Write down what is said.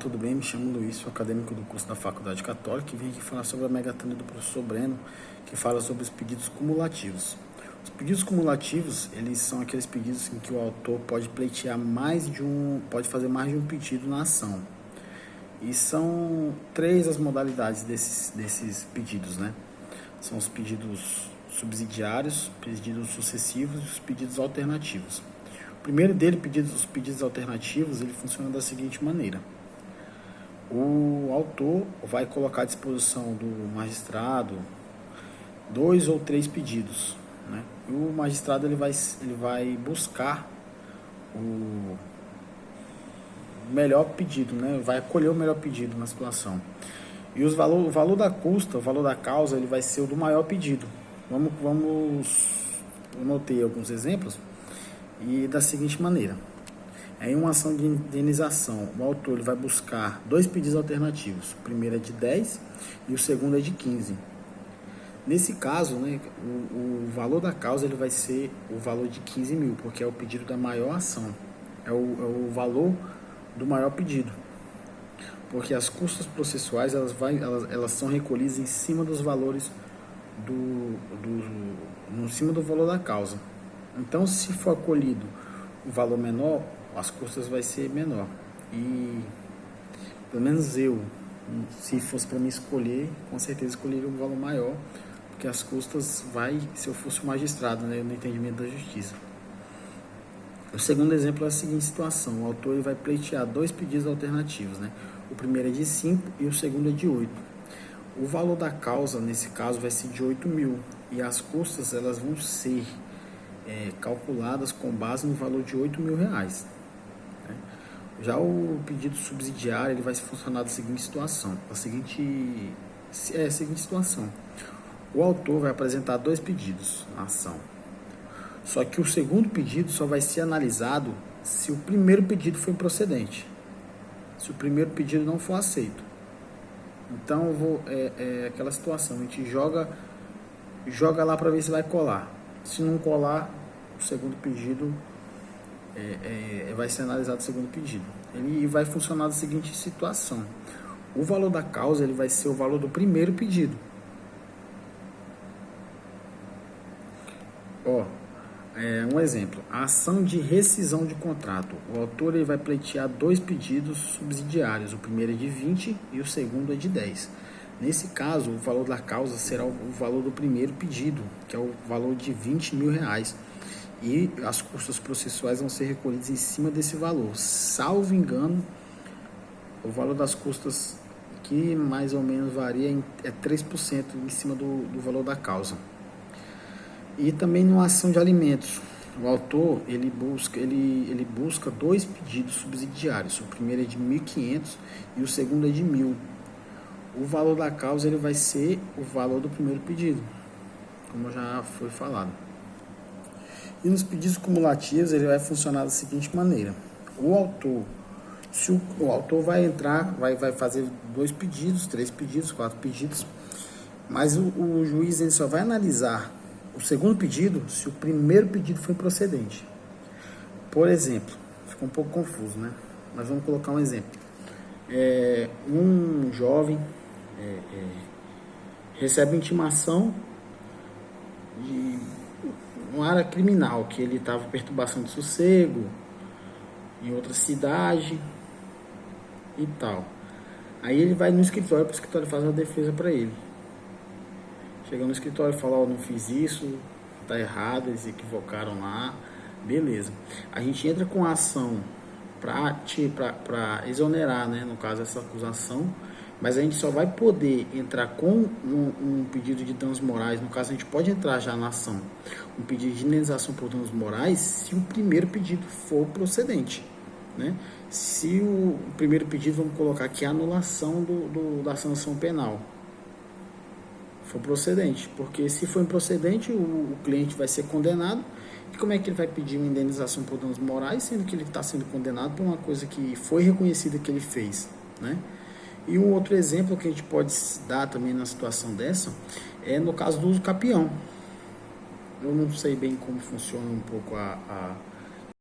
tudo bem? Me chamo Luiz, sou acadêmico do curso da Faculdade Católica e vim aqui falar sobre a megatânia do professor Breno, que fala sobre os pedidos cumulativos. Os pedidos cumulativos, eles são aqueles pedidos em que o autor pode pleitear pode fazer mais de um pedido na ação. E são três as modalidades desses pedidos, né? São os pedidos subsidiários, pedidos sucessivos e os pedidos alternativos. O primeiro dele, os pedidos alternativos, ele funciona da seguinte maneira. O autor vai colocar à disposição do magistrado 2 ou 3 pedidos, né? E o magistrado ele vai buscar o melhor pedido, né? Vai acolher o melhor pedido na situação. E o valor da custa, o valor da causa, ele vai ser o do maior pedido. Eu notei alguns exemplos e da seguinte maneira. Em uma ação de indenização, o autor ele vai buscar 2 pedidos alternativos. O primeiro é de 10 e o segundo é de 15. Nesse caso, né, o valor da causa ele vai ser o valor de 15 mil, porque é o pedido da maior ação. É o valor do maior pedido. Porque as custas processuais elas são recolhidas em cima dos valores em cima do valor da causa. Então, se for acolhido o valor menor, as custas vai ser menor. E pelo menos eu, se fosse para mim escolher, com certeza escolheria um valor maior, porque as custas se eu fosse o magistrado, né, no entendimento da justiça. O segundo exemplo é a seguinte situação: o autor ele vai pleitear 2 pedidos alternativos, né? O primeiro é de 5 e o segundo é de 8. O valor da causa, nesse caso, vai ser de 8 mil e as custas elas vão ser calculadas com base no valor de 8 mil reais. Né? Já o pedido subsidiário ele vai funcionar da seguinte situação. A seguinte situação. O autor vai apresentar 2 pedidos na ação. Só que o segundo pedido só vai ser analisado se o primeiro pedido foi improcedente. Se o primeiro pedido não for aceito. Então aquela situação, a gente joga lá para ver se vai colar. Se não colar, o segundo pedido vai ser analisado o segundo pedido. Ele vai funcionar da seguinte situação. O valor da causa ele vai ser o valor do primeiro pedido. Um exemplo, a ação de rescisão de contrato. O autor ele vai pleitear 2 pedidos subsidiários. O primeiro é de 20 e o segundo é de 10. Nesse caso, o valor da causa será o valor do primeiro pedido, que é o valor de 20 mil reais. E as custas processuais vão ser recolhidas em cima desse valor. Salvo engano, o valor das custas, que mais ou menos varia, é 3% em cima do valor da causa. E também numa ação de alimentos, o autor ele busca 2 pedidos subsidiários. O primeiro é de 1.500 e o segundo é de 1.000. O valor da causa ele vai ser o valor do primeiro pedido, como já foi falado. E nos pedidos cumulativos ele vai funcionar da seguinte maneira. Se o autor vai fazer 2 pedidos, 3 pedidos, 4 pedidos, mas o juiz ele só vai analisar o segundo pedido se o primeiro pedido foi procedente. Por exemplo, ficou um pouco confuso, né? Mas vamos colocar um exemplo. Um jovem recebe intimação de uma área criminal, que ele estava em perturbação de sossego em outra cidade e tal. Aí ele vai no escritório, para o escritório fazer a defesa para ele. Chega no escritório e fala: não fiz isso, tá errado, eles equivocaram lá, beleza. A gente entra com a ação para exonerar, né, no caso, essa acusação, mas a gente só vai poder entrar com um pedido de danos morais. No caso, a gente pode entrar já na ação, um pedido de indenização por danos morais, se o primeiro pedido for procedente, né? Se o primeiro pedido, vamos colocar aqui a anulação da sanção penal, for procedente, porque se for improcedente, o cliente vai ser condenado. E como é que ele vai pedir uma indenização por danos morais, sendo que ele está sendo condenado por uma coisa que foi reconhecida que ele fez, né? E um outro exemplo que a gente pode dar também na situação dessa é no caso do uso capião. Eu não sei bem como funciona um pouco